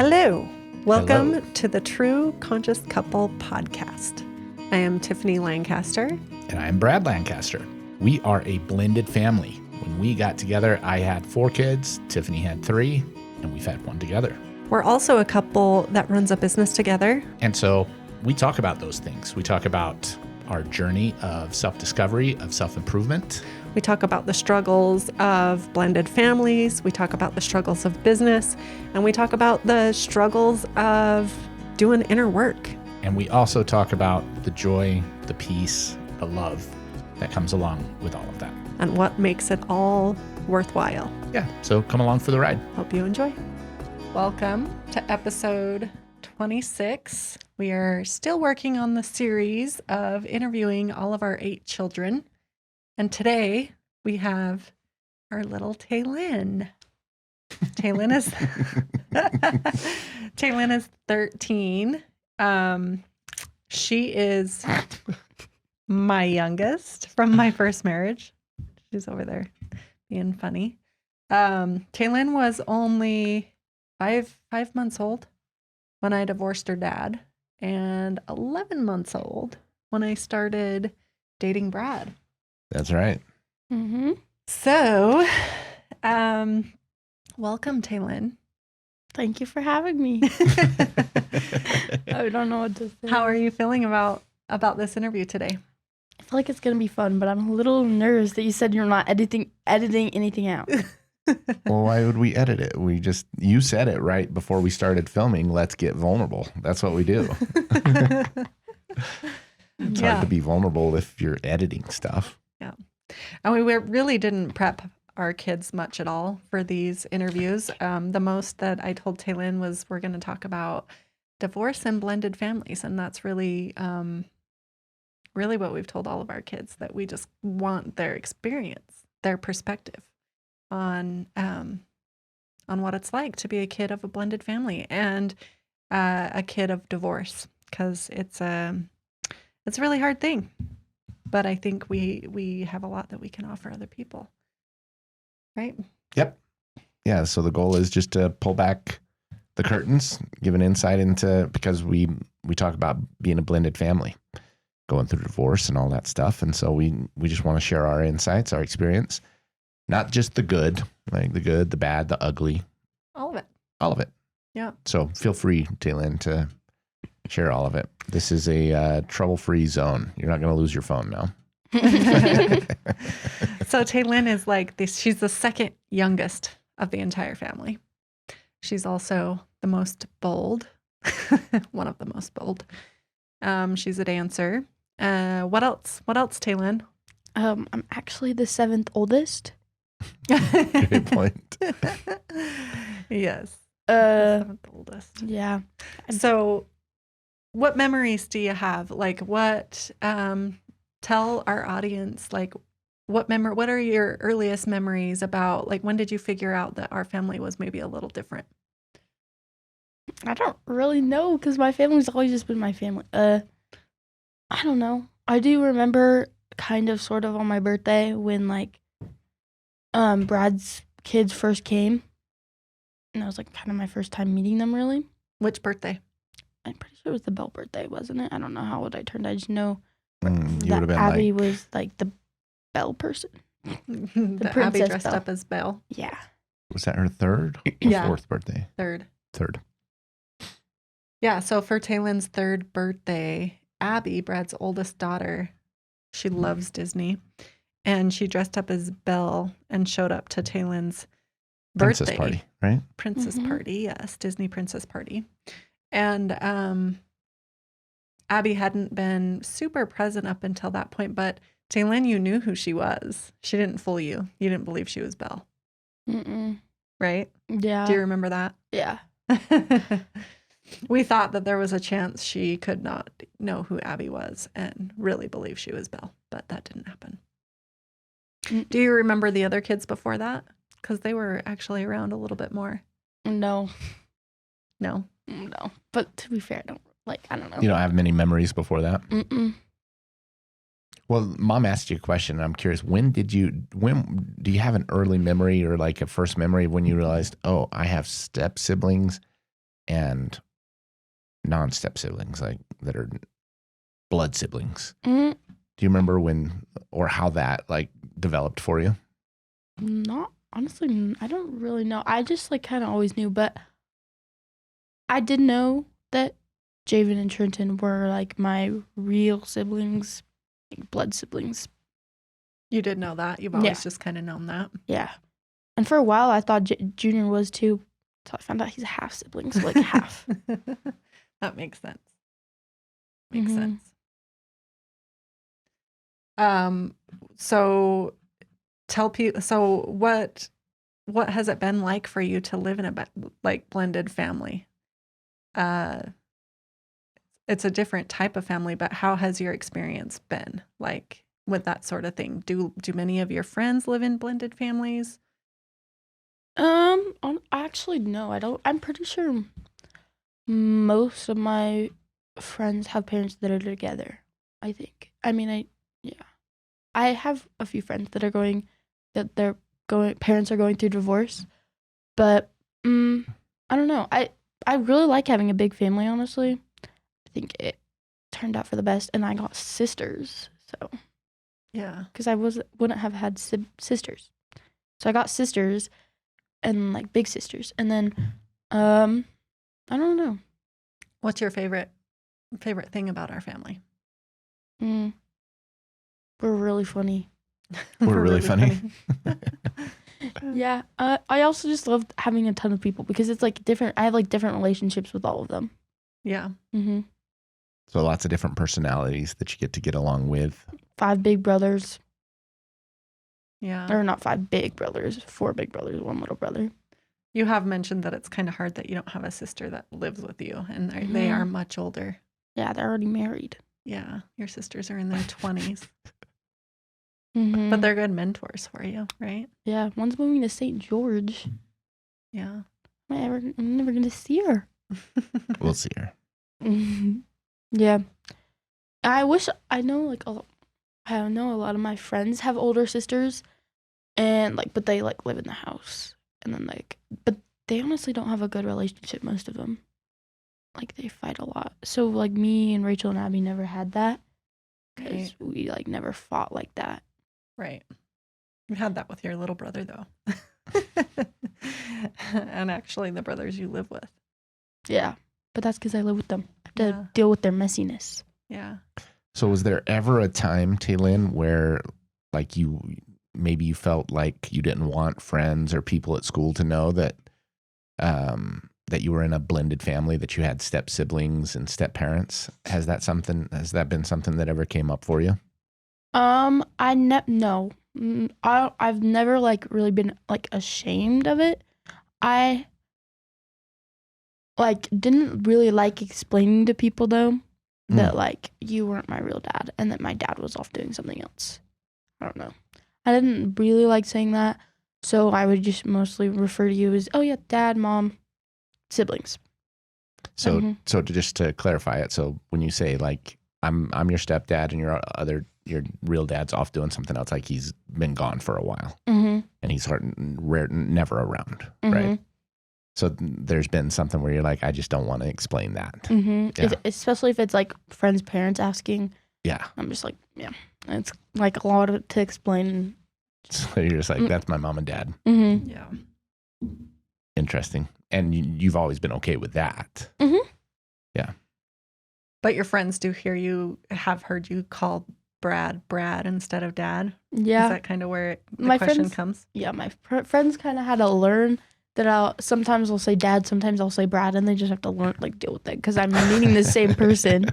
Hello. Welcome Hello. to the True Conscious Couple podcast. I am Tiffany Lancaster. And I'm Brad Lancaster. We are a blended family. When we got together, I had 4 kids, Tiffany had 3, and we've had 1 together. We're also a couple that runs a business together. And so we talk about those things. We talk about our journey of self-discovery, of self-improvement. We talk about the struggles of blended families. We talk about the struggles of business. And we talk about the struggles of doing inner work. And we also talk about the joy, the peace, the love that comes along with all of that. And what makes it all worthwhile. Yeah, so come along for the ride. Hope you enjoy. Welcome to episode 26. We are still working on the series of interviewing all of our 8 children. And today we have our little Taelyn. Taelyn is 13. She is my youngest from my first marriage. She's over there being funny. Taelyn was only five months old when I divorced her dad, and 11 months old when I started dating Brad. That's right. Mm-hmm. So, welcome, Taelyn. Thank you for having me. I don't know what to say. How are you feeling about this interview today? I feel like it's going to be fun, but I'm a little nervous that you said you're not editing anything out. Well, why would we edit it? You said it right before we started filming. Let's get vulnerable. That's what we do. It's hard to be vulnerable if you're editing stuff. Yeah. And we really didn't prep our kids much at all for these interviews. The most that I told Taelyn was we're going to talk about divorce and blended families. And that's really, really what we've told all of our kids, that we just want their experience, their perspective on what it's like to be a kid of a blended family and a kid of divorce, because it's a really hard thing. But I think we have a lot that we can offer other people, right? Yep. Yeah. So the goal is just to pull back the curtains, give an insight into, because we talk about being a blended family, going through divorce and all that stuff. And so we just want to share our insights, our experience, not just the good, like the good, the bad, the ugly. All of it. All of it. Yeah. So feel free, Taelyn, to share all of it. This is a trouble-free zone. You're not going to lose your phone now. So Taelyn is like this. She's the second youngest of the entire family. She's also the most bold, one of the most bold. She's a dancer. What else? What else, Taelyn? I'm actually the 7th oldest. Great point. Yes. 7th oldest. Yeah. So what memories do you have? Like what, tell our audience, like what are your earliest memories about, like, when did you figure out that our family was maybe a little different? I don't really know, because my family's always just been my family. I don't know. I do remember kind of sort of on my birthday when like Brad's kids first came. And that was like kind of my first time meeting them, really. Which birthday? I'm pretty sure it was the Bell birthday, wasn't it? I don't know how old I turned. I just know You would that have been Abby was like the Bell person. The Abby Princess dressed Belle. up as Belle. Yeah. was that her 3rd or Yeah. 4th birthday? 3rd. 3rd. Yeah, so for Taelyn's 3rd birthday, Abby, Brad's oldest daughter, she loves Disney, and she dressed up as Belle and showed up to Taelyn's birthday Princess party, right? Princess Mhm. party, yes, Disney princess party. And Abby hadn't been super present up until that point, but Taelyn, you knew who she was. She didn't fool you. You didn't believe she was Belle, right? Yeah. Do you remember that? Yeah. We thought that there was a chance she could not know who Abby was and really believe she was Belle, but that didn't happen. Do you remember the other kids before that? Because they were actually around a little bit more. No. No. But to be fair, I don't know. You don't have many memories before that? Mm-mm. Well, Mom asked you a question. And I'm curious, when do you have an early memory or like a first memory of when you realized, oh, I have step siblings and non-step siblings, like that are blood siblings. Mm, Do you remember when or how that like developed for you? not honestly, I don't really know. I just like kind of always knew, but I did know that Javen and Trenton were like my real siblings, like blood siblings. You did know that. You've Yeah. always just kind of known that. Yeah. And for a while, I thought Junior was too. So I found out he's a half sibling, so like half. That makes sense. Makes Mhm. sense. So tell people. So what has it been like for you to live in a like blended family? It's a different type of family, but how has your experience been like with that sort of thing? Do many of your friends live in blended families? Actually, no, I don't. I'm pretty sure most of my friends have parents that are together. I think. I mean, yeah. I have a few friends that are parents are going through divorce, but I don't know. I really like having a big family, honestly. I think it turned out for the best, and I got sisters, so Yeah. because I wouldn't have had sisters, so I got sisters and like big sisters, and then I don't know. What's your favorite thing about our family? We're really funny. We're really funny. Yeah. I also just love having a ton of people because it's like different. I have like different relationships with all of them. Yeah. Mm-hmm. So lots of different personalities that you get along with. 5 big brothers, Yeah. or not 5 big brothers, 4 big brothers, 1 little brother. You have mentioned that it's kind of hard that you don't have a sister that lives with you, and they are much older. Yeah, they're already married. Yeah, your sisters are in their 20s, Mm-hmm. but they're good mentors for you, right? Yeah, one's moving to St. George. Yeah. I'm never gonna see her. We'll see her. Yeah, I wish I know I know a lot of my friends have older sisters, and like, but they like live in the house, and then like, but they honestly don't have a good relationship. Most of them, like, they fight a lot. So like, me and Rachel and Abby never had that because Right. we like never fought like that. Right. You had that with your little brother, though. And actually, the brothers you live with. Yeah, but that's because I live with them. I have to Yeah. deal with their messiness. Yeah. So was there ever a time, Taelyn, where like you felt like you didn't want friends or people at school to know that that you were in a blended family, that you had step siblings and step parents? Has that been something that ever came up for you? No. I've never like really been like ashamed of it. I like didn't really like explaining to people though that like you weren't my real dad and that my dad was off doing something else. I don't know. I didn't really like saying that, so I would just mostly refer to you as, oh yeah, dad, mom, siblings. So just to clarify it, so when you say like I'm your stepdad and your real dad's off doing something else, like he's been gone for a while and he's never around, right? So there's been something where you're like, I just don't want to explain that. Yeah. Especially if it's like friends' parents asking. Yeah. I'm just like, yeah, it's like a lot to explain. So you're just like, that's my mom and dad. Yeah. Interesting. And you've always been okay with that. Yeah. But your friends have heard you call Brad instead of dad? Yeah. Is that kind of where the My question friends- comes? Yeah, my friends kind of had to learn that sometimes I'll say dad, sometimes I'll say Brad, and they just have to learn, like, deal with it because I'm meeting the same person.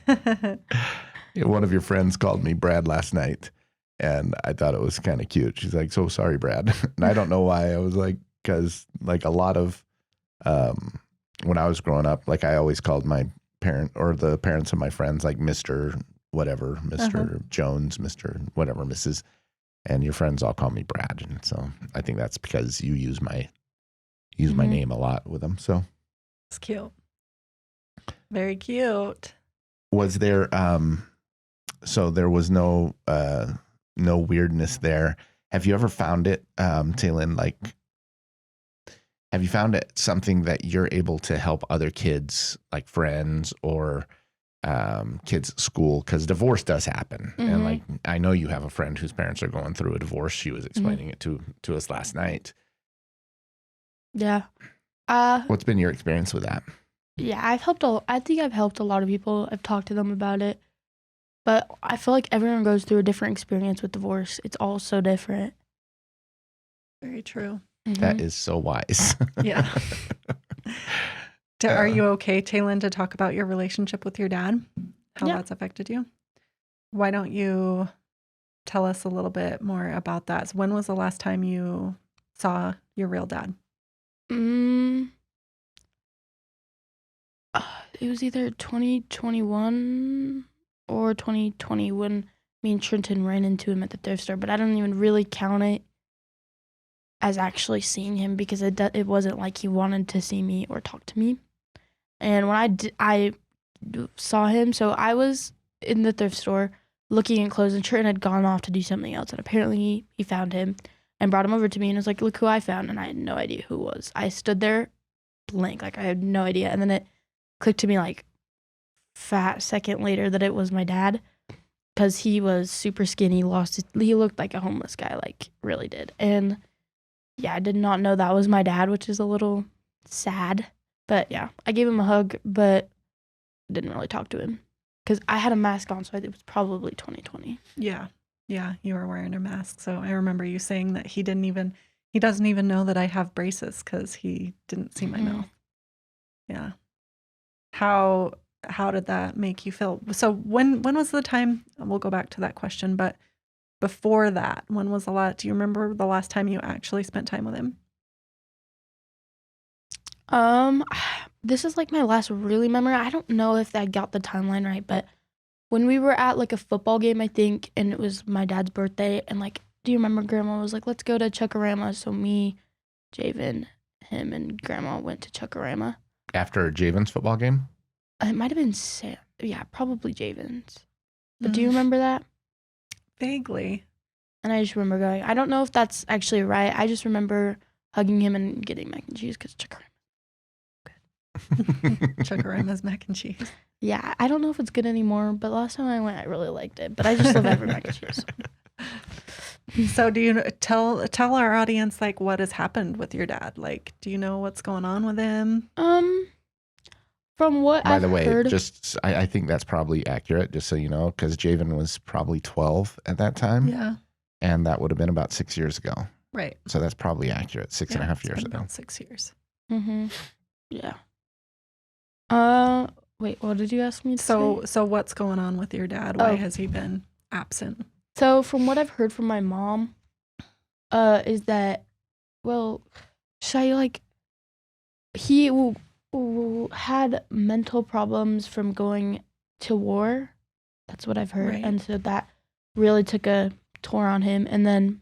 Yeah, one of your friends called me Brad last night, and I thought it was kind of cute. She's like, so sorry, Brad. And I don't know why. I was like, because like a lot of, when I was growing up, like I always called my parent or the parents of my friends like Mr. whatever, Mr. Jones, Mr. whatever, Mrs. And your friends all call me Brad. And so I think that's because you use my name a lot with them. So It's cute. Very cute. was there, so there was no weirdness there. Have you ever found it, Taelyn, like Have you found it something that you're able to help other kids, like friends or kids at school? Because divorce does happen. And like, I know you have a friend whose parents are going through a divorce. She was explaining it to us last night. Yeah. What's been your experience with that? Yeah, I think I've helped a lot of people. I've talked to them about it. But I feel like everyone goes through a different experience with divorce. It's all so different. Very true. That is so wise. Yeah. Are you okay, Taelyn, to talk about your relationship with your dad? How Yeah. that's affected you? Why don't you tell us a little bit more about that? So when was the last time you saw your real dad? It was either 2021 or 2020 when me and Trenton ran into him at the thrift store, but I don't even really count it as actually seeing him because it wasn't like he wanted to see me or talk to me. And when I saw him, so I was in the thrift store looking at clothes, and Trenton had gone off to do something else, and apparently he found him and brought him over to me and was like, look who I found. And I had no idea who it was. I stood there blank, like I had no idea. And then it clicked to me like fat second later that it was my dad, because he was super skinny, he looked like a homeless guy, like really did. And yeah, I did not know that was my dad, which is a little sad. But yeah, I gave him a hug, but didn't really talk to him because I had a mask on, so it was probably 2020. Yeah. Yeah, you were wearing a mask. So I remember you saying that he doesn't even know that I have braces because he didn't see my mouth. Yeah. How did that make you feel? So when was the time, we'll go back to that question, but before that, do you remember the last time you actually spent time with him? This is like my last really memory. I don't know if I got the timeline right, but when we were at like a football game, I think, and it was my dad's birthday, and like, do you remember Grandma was like, let's go to Chuckarama? So me, Javen, him, and Grandma went to Chuckarama. After Javen's football game? It might have been Sam. Yeah, probably Javen's. But do you remember that? Vaguely. And I just remember going, I don't know if that's actually right. I just remember hugging him and getting mac and cheese because Chuckarama. Chuckarama's mac and cheese. Yeah, I don't know if it's good anymore, but last time I went, I really liked it. But I just love every mac and cheese. So do you tell our audience like what has happened with your dad? Like, do you know what's going on with him? From what By I've the way, heard, I think that's probably accurate, just so you know, because Javen was probably 12 at that time. Yeah. And that would have been about 6 years ago. Right. So that's probably accurate. 6.5 years ago. About 6 years. Yeah. Wait, what did you ask me to say? So what's going on with your dad? Why has he been absent? So from what I've heard from my mom, is that, well, he had mental problems from going to war. That's what I've heard. Right. And so that really took a toll on him. And then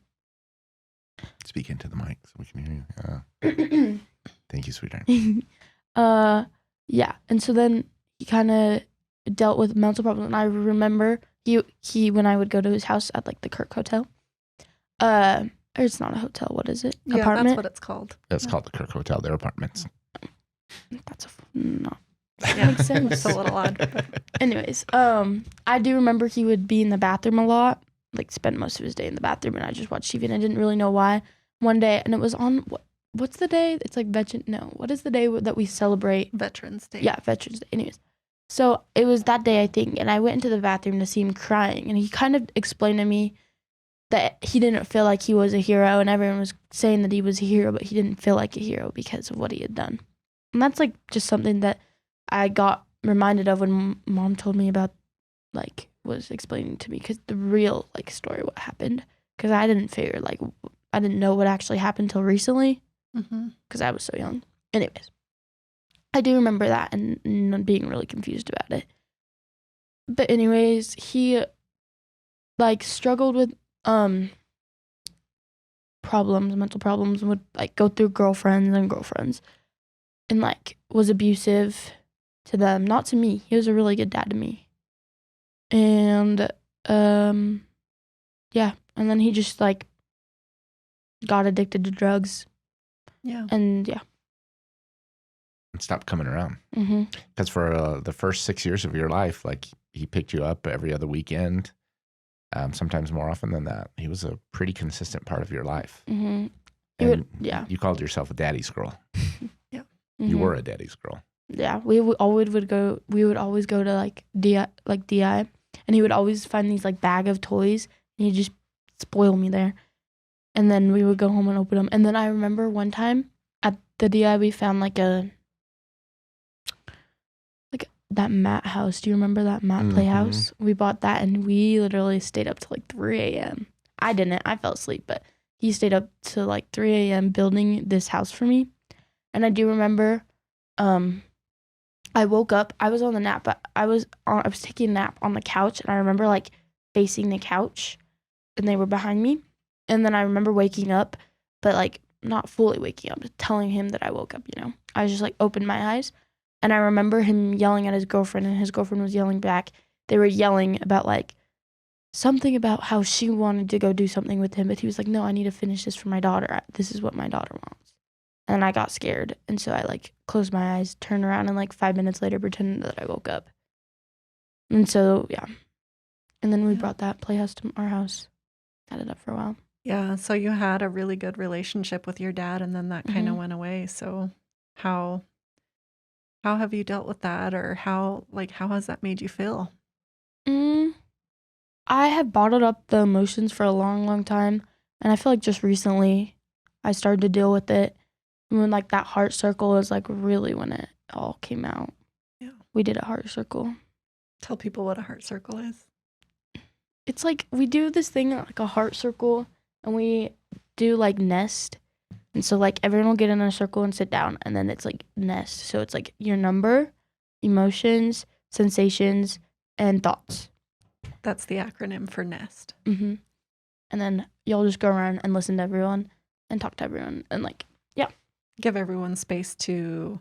Speak into the mic so we can hear you. Thank you, sweetheart. yeah. And so then he kind of dealt with mental problems. And I remember he when I would go to his house at like the Kirk Hotel, or it's not a hotel. What is it? Yeah, Apartment? that's what it's called. It's called the Kirk Hotel. They're apartments. That's no. Yeah, Makes sense. It's a little odd. But. Anyways, I do remember he would be in the bathroom a lot, like spend most of his day in the bathroom, and I just watched TV, and I didn't really know why. One day, and it was on what's the day? It's like what is the day that we celebrate? Veterans Day. Yeah, Veterans Day. Anyways, so it was that day, I think, and I went into the bathroom to see him crying, and he kind of explained to me that he didn't feel like he was a hero, and everyone was saying that he was a hero, but he didn't feel like a hero because of what he had done. And that's like just something that I got reminded of when Mom told me about, like, was explaining to me, because the real like story what happened, because I didn't figure, like, I didn't know what actually happened till recently because I was so young. Anyways, I do remember that and being really confused about it. But anyways, he like struggled with mental problems, and would like go through girlfriends and like was abusive to them, not to me. He was a really good dad to me. And yeah, and then he just like got addicted to drugs. Yeah. And yeah, stopped coming around. Mm-hmm. Because for the first 6 years of your life, like he picked you up every other weekend, sometimes more often than that. He was a pretty consistent part of your life. Mm-hmm. And Yeah. you called yourself a daddy's girl. Yeah. You Mhm. were a daddy's girl. Yeah, we would always go. We would always go to like DI, and he would always find these like bag of toys, and he'd just spoil me there. And then we would go home and open them. And then I remember one time at the DI, we found like that mat house. Do you remember that mat Mhm. playhouse? We bought that, and we literally stayed up till like 3 a.m. I didn't. I fell asleep, but he stayed up till like 3 a.m. building this house for me. And I do remember, I woke up. I was on the nap, but I was taking a nap on the couch, and I remember like facing the couch, and they were behind me. And then I remember waking up, but like not fully waking up, just telling him that I woke up. You know, I just like opened my eyes, and I remember him yelling at his girlfriend, and his girlfriend was yelling back. They were yelling about like something about how she wanted to go do something with him, but he was like, "No, I need to finish this for my daughter. This is what my daughter wants." And I got scared. And so I like closed my eyes, turned around, and like 5 minutes later pretended that I woke up. And so, yeah. And then we brought that playhouse to our house. Had it up for a while. Yeah. So you had a really good relationship with your dad, and then that kind of Mhm. went away. So how have you dealt with that, or how has that made you feel? I have bottled up the emotions for a long, long time. And I feel like just recently I started to deal with it. And when like that heart circle is like really when it all came out. Yeah. We did a heart circle. Tell people what a heart circle is. It's like we do this thing like a heart circle, and we do like nest. And so like everyone will get in a circle and sit down, and then it's like nest. So it's like your number, emotions, sensations, and thoughts. That's the acronym for NEST. Mm-hmm. And then you'll just go around and listen to everyone and talk to everyone and like, Give everyone space to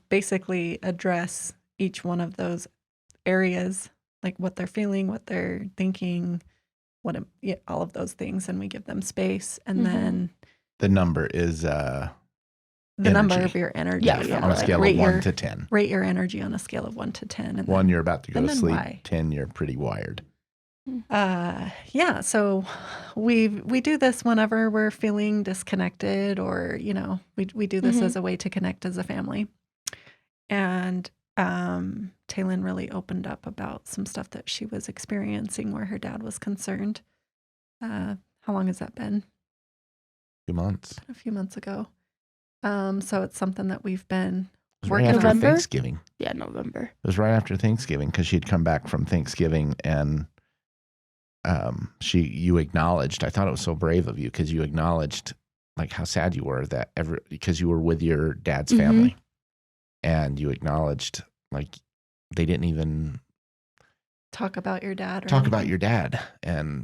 basically address each one of those areas, like what they're feeling, what they're thinking, all of those things, and we give them space. And Mhm. then The number is the number energy. of your energy. Yeah, yeah. on a like scale rate of 1 your, to 10. rate your energy on a scale of 1 to 10. And 1, then, you're about to go and to then sleep. why? 10, you're pretty wired. Yeah. So we do this whenever we're feeling disconnected, or we do this Mhm. as a way to connect as a family. And Taelyn really opened up about some stuff that she was experiencing where her dad was concerned. How long has that been? 2 months. A few months ago. So it's something that we've been It was right working after on. November? Thanksgiving. yeah, November. It was right after Thanksgiving because she'd come back from Thanksgiving and you acknowledged. I thought it was so brave of you because you acknowledged like how sad you were because you were with your dad's Mhm. family, and you acknowledged like they didn't even Talk about your dad. Or talk about anything. your dad,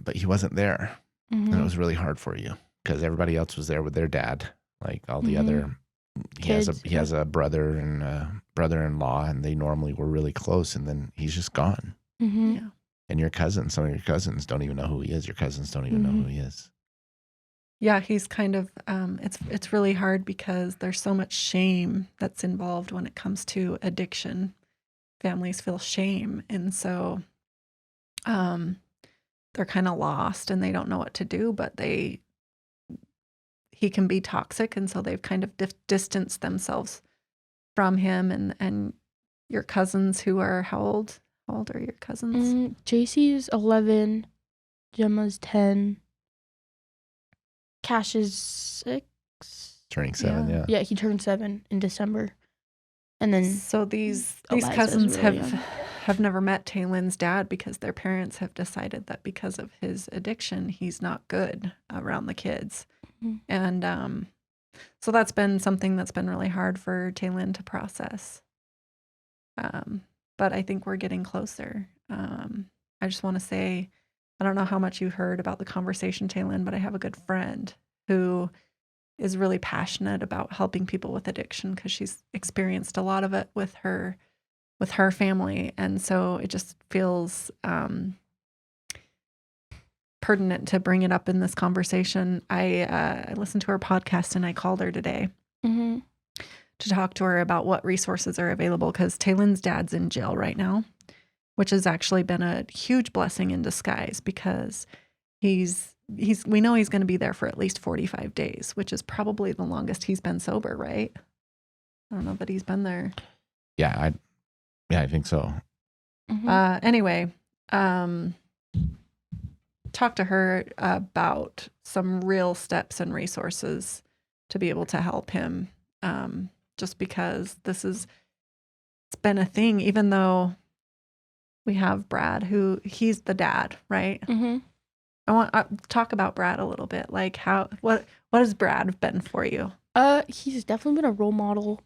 but he wasn't there, and it Mhm. was really hard for you because everybody else was there with their dad, like all the Mhm. other. Kids, He has a brother and a brother-in-law, and they normally were really close, and then he's just gone. Mhm. Yeah. And some of your cousins don't even know who he is. Your cousins don't even know who he is. Yeah, he's kind of it's really hard because there's so much shame that's involved when it comes to addiction. Families feel shame, and so they're kind of lost and they don't know what to do, but he can be toxic, and so they've kind of distanced themselves from him. And your cousins, who are how old? How old are your cousins? JC's 11, Gemma's 10, Cash is 6. Turning 7, yeah. Yeah, he turned 7 in December. And then So these Eliza's cousins really have never met Taylyn's dad because their parents have decided that because of his addiction, he's not good around the kids. Mhm. And so that's been something that's been really hard for Taelyn to process. But I think we're getting closer. I just want to say, I don't know how much you heard about the conversation, Taelyn, but I have a good friend who is really passionate about helping people with addiction because she's experienced a lot of it with her family. And so it just feels pertinent to bring it up in this conversation. I listened to her podcast and I called her today Mhm. to talk to her about what resources are available because Taylyn's dad's in jail right now, which has actually been a huge blessing in disguise because we know he's going to be there for at least 45 days, which is probably the longest he's been sober, right? I don't know that he's been there. Yeah, I think so. Anyway, talk to her about some real steps and resources to be able to help him. Just because it's been a thing, even though we have Brad, who he's the dad, right? Mm-hmm. I want to talk about Brad a little bit. Like what has Brad been for you? He's definitely been a role model,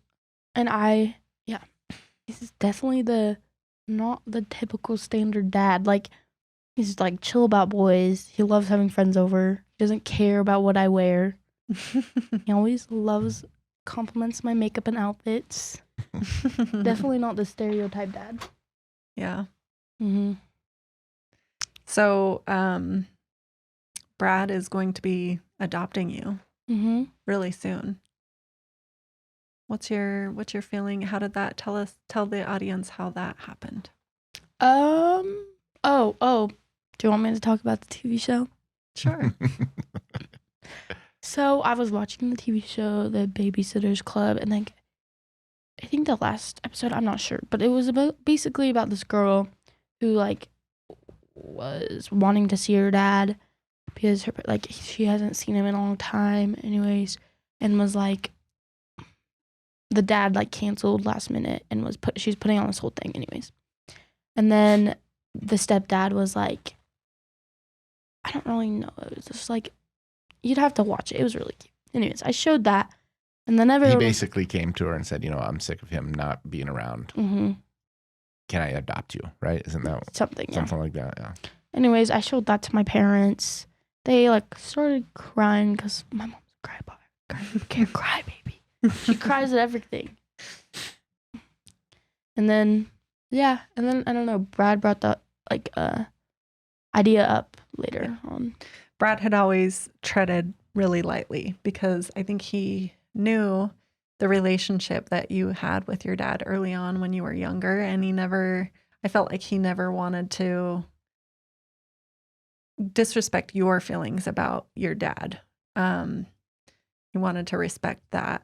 and he's definitely not the typical standard dad. Like, he's like chill about boys. He loves having friends over. He doesn't care about what I wear. He always compliments my makeup and outfits. Definitely not the stereotype dad. Yeah. Mm-hmm. So, Brad is going to be adopting you really soon. What's your feeling? How did that tell the audience how that happened? Oh. Do you want me to talk about the TV show? Sure. So I was watching the TV show, The Babysitter's Club, and like I think the last episode, I'm not sure, but it was basically about this girl who like was wanting to see her dad because she hasn't seen him in a long time, anyways, and was like the dad like canceled last minute and she's putting on this whole thing, anyways, and then the stepdad was like, I don't really know, it was just like you'd have to watch it. It was really cute. Anyways, I showed that, and then everyone He basically came to her and said, I'm sick of him not being around. Mm-hmm. Can I adopt you? Right? Isn't that something like that? Yeah. Anyways, I showed that to my parents. They like started crying because my mom's a cry baby. She cries at everything. And then I don't know. Brad brought that idea up later on. Brad had always treaded really lightly because I think he knew the relationship that you had with your dad early on when you were younger, and I felt like he never wanted to disrespect your feelings about your dad. He wanted to respect that,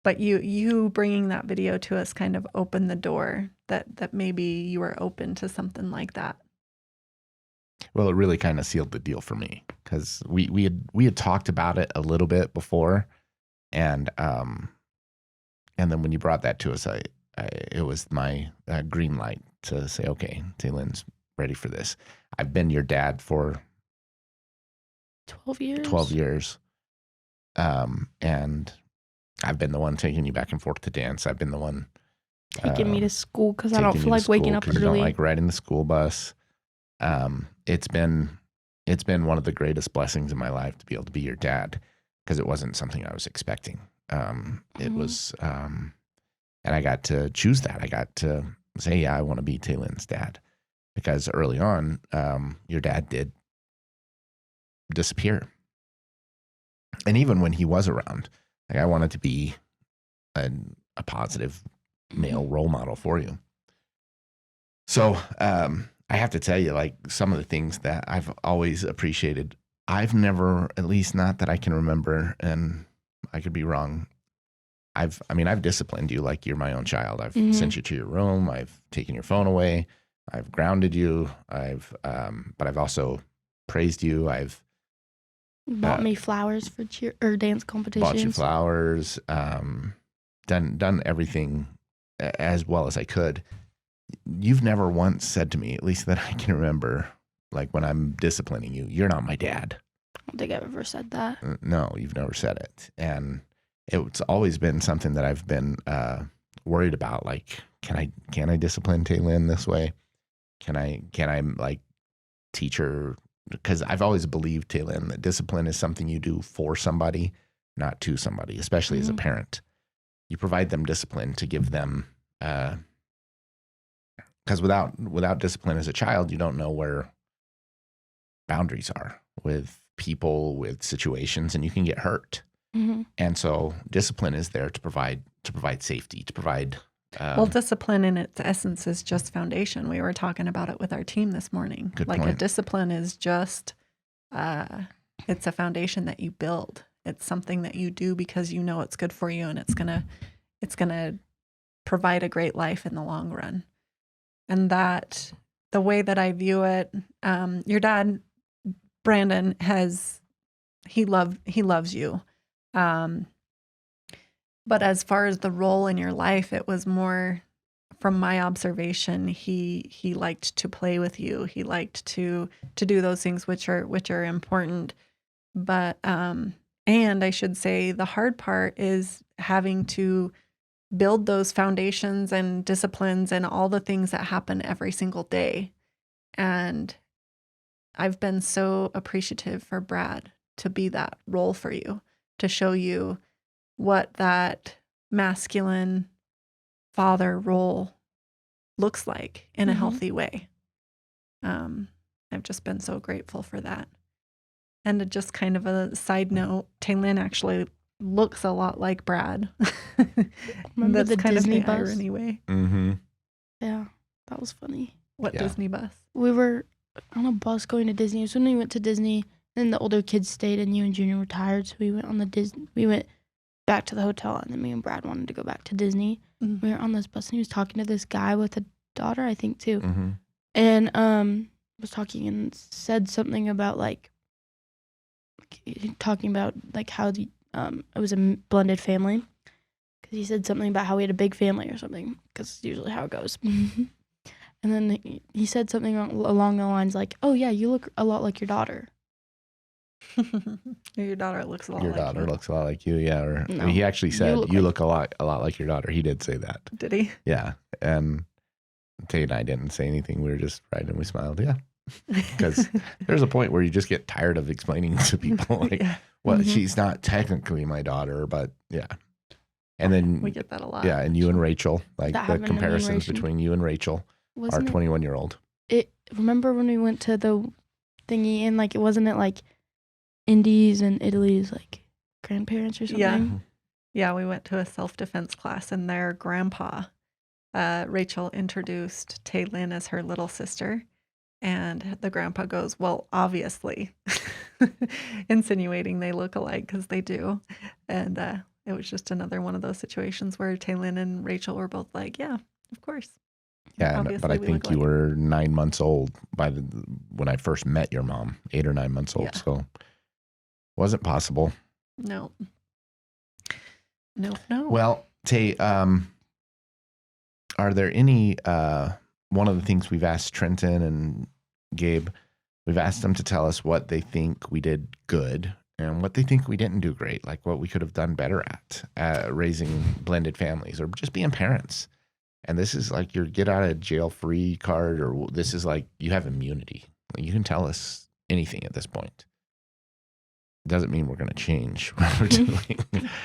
but you bringing that video to us kind of opened the door that maybe you were open to something like that. Well, it really kind of sealed the deal for me because we had talked about it a little bit before, and then when you brought that to us, it was my green light to say, okay, Taelyn's ready for this. I've been your dad for 12 years. 12 years, and I've been the one taking you back and forth to dance. I've been the one taking me to school because I don't feel like waking up early. You don't like riding the school bus. It's been one of the greatest blessings in my life to be able to be your dad because it wasn't something I was expecting. It was, and I got to choose that. I got to say, yeah, I want to be Taelyn's dad because early on, your dad did disappear. And even when he was around, I wanted to be a positive male role model for you. So, I have to tell you, like, some of the things that I've always appreciated, I've never, at least not that I can remember, and I could be wrong. I've disciplined you like you're my own child. I've sent you to your room. I've taken your phone away. I've grounded you. But I've also praised you. I've bought me flowers for cheer or dance competitions. Bought you flowers. Done everything as well as I could. You've never once said to me, at least that I can remember, like when I'm disciplining you, you're not my dad. I don't think I've ever said that. No, you've never said it. And it's always been something that I've been worried about. Like, can I discipline Taelyn this way? Can I like teach her? Because I've always believed, Taelyn, that discipline is something you do for somebody, not to somebody, especially as a parent. You provide them discipline to give them, because without discipline as a child, you don't know where boundaries are with people, with situations, and you can get hurt. Mm-hmm. And so discipline is there to provide safety, to provide. Well, discipline in its essence is just foundation. We were talking about it with our team this morning. Good like a point. discipline is just, it's a foundation that you build. It's something that you do because you know it's good for you and it's gonna provide a great life in the long run. And that the way that I view it, your dad, Brandon, he loves you. But as far as the role in your life, it was more from my observation, he liked to play with you. He liked to do those things which are important. But and I should say the hard part is having to build those foundations and disciplines and all the things that happen every single day. And I've been so appreciative for Brad to be that role for you, to show you what that masculine father role looks like in a healthy way. I've just been so grateful for that. And just kind of a side note, Taelyn actually looks a lot like Brad. Remember That's the kind Disney of the bus? irony way. Mm-hmm. Yeah, that was funny. What Yeah. Disney bus? We were on a bus going to Disney. It was when we went to Disney, and the older kids stayed, and you and Junior were tired, so we went on the Disney. We went back to the hotel, and then me and Brad wanted to go back to Disney. Mhm. We were on this bus, and he was talking to this guy with a daughter, I think, too. Mm-hmm. And was talking and said something about talking about like how the it was a blended family, because he said something about how we had a big family or something, because it's usually how it goes. And then he said something along the lines like, "Oh yeah, you look a lot like your daughter." Your daughter looks a lot Your like daughter you. looks a lot like you, yeah. Or No. he actually You said look you like- look a lot like your daughter. He did say that. Did he? Yeah, and Tay and I didn't say anything. We were just riding and we smiled. Yeah, because there's a point where you just get tired of explaining to people like, Yeah, well, Mhm. she's not technically my daughter, but yeah. And then we get that a lot. yeah, and you and Rachel, like That the having comparisons enumeration. between you and Rachel, our Wasn't 21-year-old. it? Remember when we went to the thingy and like wasn't it like Indies and Italy's like grandparents or something? Yeah. Yeah, we went to a self-defense class and their grandpa, Rachel introduced Taelyn as her little sister. And the grandpa goes, well, obviously, insinuating they look alike because they do. And it was just another one of those situations where Taelyn and Rachel were both like, yeah, of course. Yeah, Obviously but I we think look you alike. were 9 months old when I first met your mom, 8 or 9 months old. Yeah. So wasn't possible. No. No. Well, Tay, are there any one of the things we've asked Trenton and Gabe, we've asked them to tell us what they think we did good and what they think we didn't do great, like what we could have done better at raising blended families or just being parents. And this is like your get out of jail free card, or this is like you have immunity. You can tell us anything at this point. It doesn't mean we're going to change what we're doing.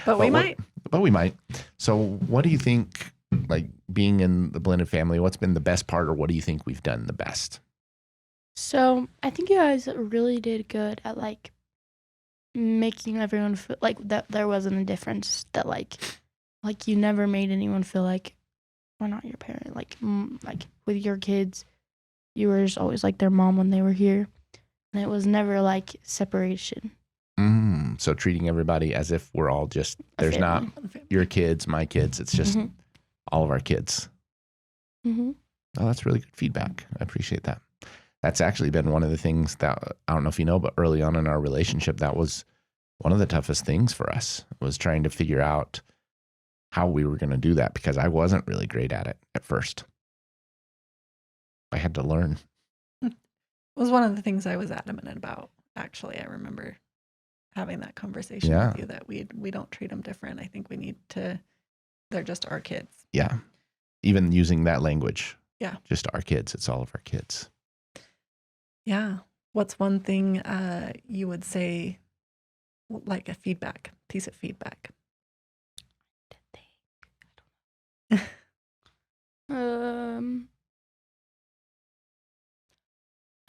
But we might. But we might. So what do you think, like being in the blended family, what's been the best part, or what do you think we've done the best? So I think you guys really did good at like making everyone feel like that there wasn't a difference, that like you never made anyone feel like we're not your parent. Like like with your kids, you were just always like their mom when they were here, and it was never like separation. So treating everybody as if we're all just, A there's not family. your kids, my kids. It's just Mhm. all of our kids. Mhm. Oh, that's really good feedback. I appreciate that. That's actually been one of the things that, I don't know if you know, but early on in our relationship, that was one of the toughest things for us, was trying to figure out how we were going to do that, because I wasn't really great at it at first. I had to learn. It was one of the things I was adamant about. Actually, I remember having that conversation Yeah. with you that we don't treat them different. I think we need to. They're just our kids. Yeah. Even using that language. Yeah. Just our kids. It's all of our kids. Yeah. What's one thing you would say, like a piece of feedback?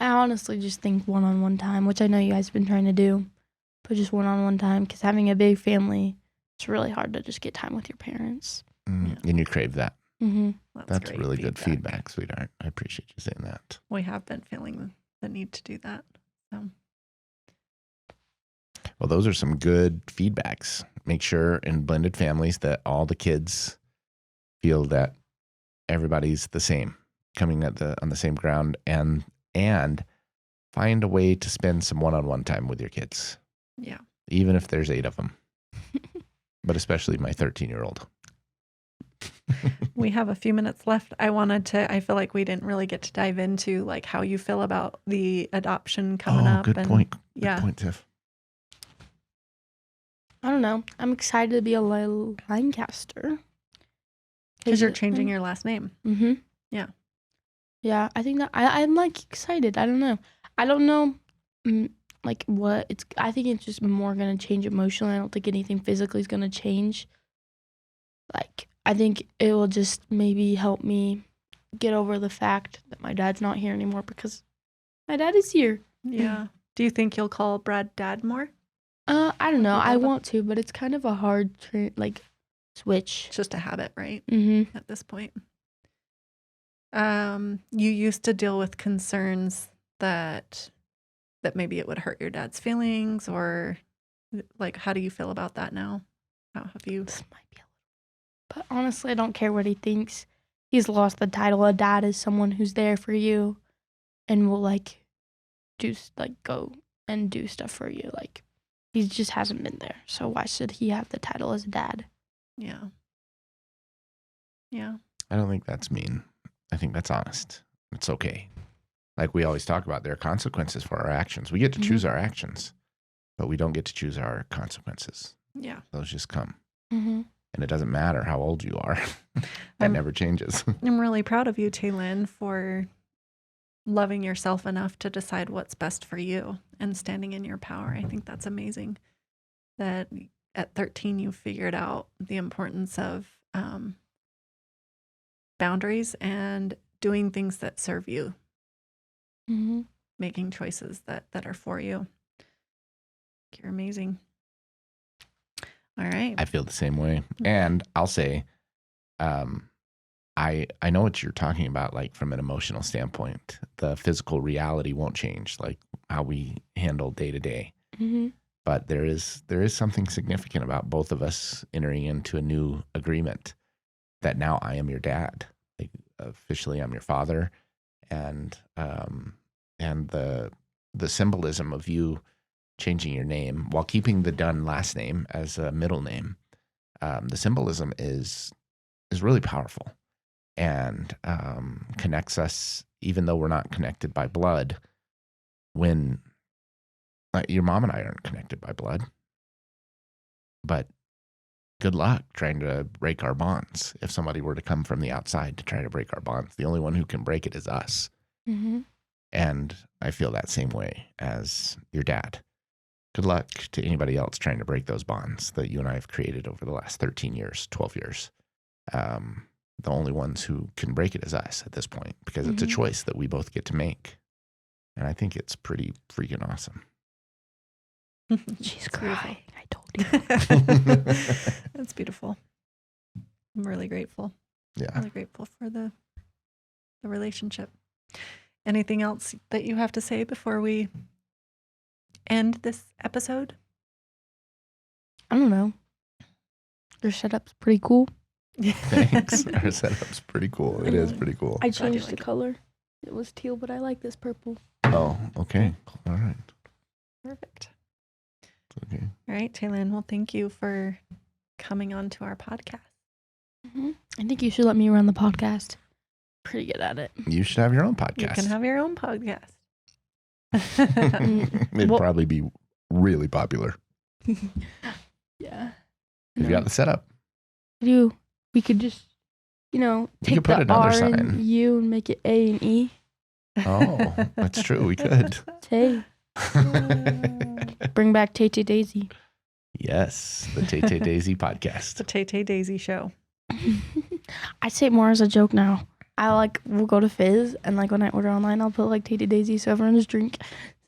I honestly just think one-on-one time, which I know you guys have been trying to do. but just one-on-one time, because having a big family, it's really hard to just get time with your parents. And you crave that. Mm-hmm. That's great really good feedback, sweetheart. I appreciate you saying that. We have been feeling the need to do that. So Well, those are some good feedbacks. Make sure in blended families that all the kids feel that everybody's the same, coming on the same ground, and find a way to spend some one-on-one time with your kids. yeah. Even if there's 8 of them. But especially my 13-year-old. We have a few minutes left. I feel like we didn't really get to dive into like how you feel about the adoption coming up. Good point. Yeah. Good point, Tiff. I don't know. I'm excited to be a Lancaster. Because you're changing your last name. Mm-hmm. Yeah. Yeah, I think that I'm like excited. I don't know. I don't know like what it's. I think it's just more gonna change emotionally. I don't think anything physically is gonna change. Like I think it will just maybe help me get over the fact that my dad's not here anymore, because my dad is here. Yeah. Do you think you'll call Brad Dad more? I don't know. you I thought about- want to, but it's kind of a hard switch. It's just a habit, right? Mm-hmm. At this point. You used to deal with concerns that maybe it would hurt your dad's feelings, or like, how do you feel about that now? How have you? This might be a little, but honestly, I don't care what he thinks. He's lost the title. A dad is someone who's there for you, and will go and do stuff for you. Like, he just hasn't been there. So why should he have the title as a dad? Yeah. Yeah. I don't think that's mean. I think that's honest. It's okay. Like we always talk about, there are consequences for our actions. We get to choose our actions, but we don't get to choose our consequences. Yeah. Those just come. Mm-hmm. And it doesn't matter how old you are. That never changes. I'm really proud of you, Taelyn, for loving yourself enough to decide what's best for you and standing in your power. I think that's amazing that at 13 you figured out the importance of boundaries and doing things that serve you, Mm-hmm. making choices that are for you. You're amazing. All right. I feel the same way. And I'll say, I know what you're talking about, like from an emotional standpoint. The physical reality won't change, like how we handle day to day. Mm-hmm. But there is something significant about both of us entering into a new agreement that now I am your dad. Like officially I'm your father, and the symbolism of you changing your name while keeping the Dunn last name as a middle name. The symbolism is really powerful and connects us, even though we're not connected by blood. When your mom and I aren't connected by blood, but good luck trying to break our bonds. If somebody were to come from the outside to try to break our bonds, the only one who can break it is us. Mm-hmm. And I feel that same way as your dad. Good luck to anybody else trying to break those bonds that you and I have created over the last 13 years, 12 years. The only ones who can break it is us at this point, because it's a choice that we both get to make. And I think it's pretty freaking awesome. She's It's crying. beautiful. I told you. That's beautiful. I'm really grateful. Yeah. Really grateful for the relationship. Anything else that you have to say before we end this episode? I don't know. Your setup's pretty cool. Thanks. Our setup's pretty cool. It is pretty cool. I Glad you changed like the it. color. It was teal, but I like this purple. Oh, okay. All right. Perfect. Okay. All right, Taelyn. Well, thank you for coming on to our podcast. Mm-hmm. I think you should let me run the podcast. Pretty good at it. You should have your own podcast. You can have your own podcast. It'd Well- probably be really popular. Yeah. You've got the setup. We could just, take could put the another R sign. and U and make it A and E. Oh, that's true. We could. Tay. Bring back Tay Tay Daisy. Yes, the Tay Tay Daisy podcast. The Tay Tay Daisy Show. I say it more as a joke now. We'll go to Fizz, and when I order online, I'll put Tay Tay Daisy, so everyone's drink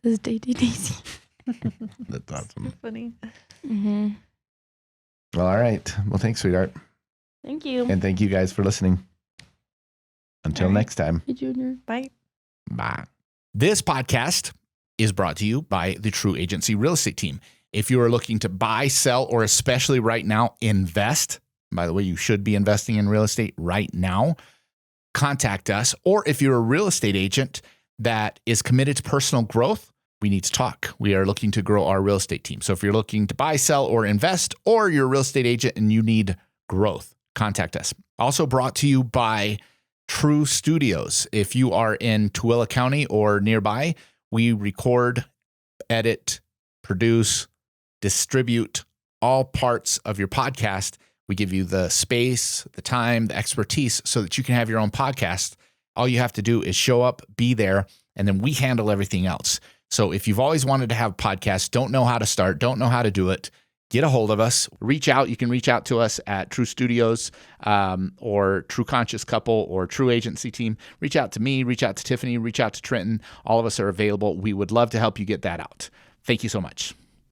says Tay Tay Daisy. That's awesome. Funny. Mm-hmm. Well, all right. Well, thanks, sweetheart. Thank you. And thank you guys for listening. Until All right. next time. Hey, Junior. Bye. Bye. This podcast is brought to you by the True Agency Real Estate Team. If you are looking to buy, sell, or especially right now, invest, by the way, you should be investing in real estate right now, contact us. Or if you're a real estate agent that is committed to personal growth, we need to talk. We are looking to grow our real estate team. So if you're looking to buy, sell, or invest, or you're a real estate agent and you need growth, contact us. Also brought to you by True Studios. If you are in Tooele County or nearby, we record, edit, produce, distribute all parts of your podcast. We give you the space, the time, the expertise so that you can have your own podcast. All you have to do is show up, be there, and then we handle everything else. So if you've always wanted to have a podcast, don't know how to start, don't know how to do it, get a hold of us. Reach out. You can reach out to us at True Studios or True Conscious Couple or True Agency Team. Reach out to me, reach out to Tiffany, reach out to Trenton. All of us are available. We would love to help you get that out. Thank you so much.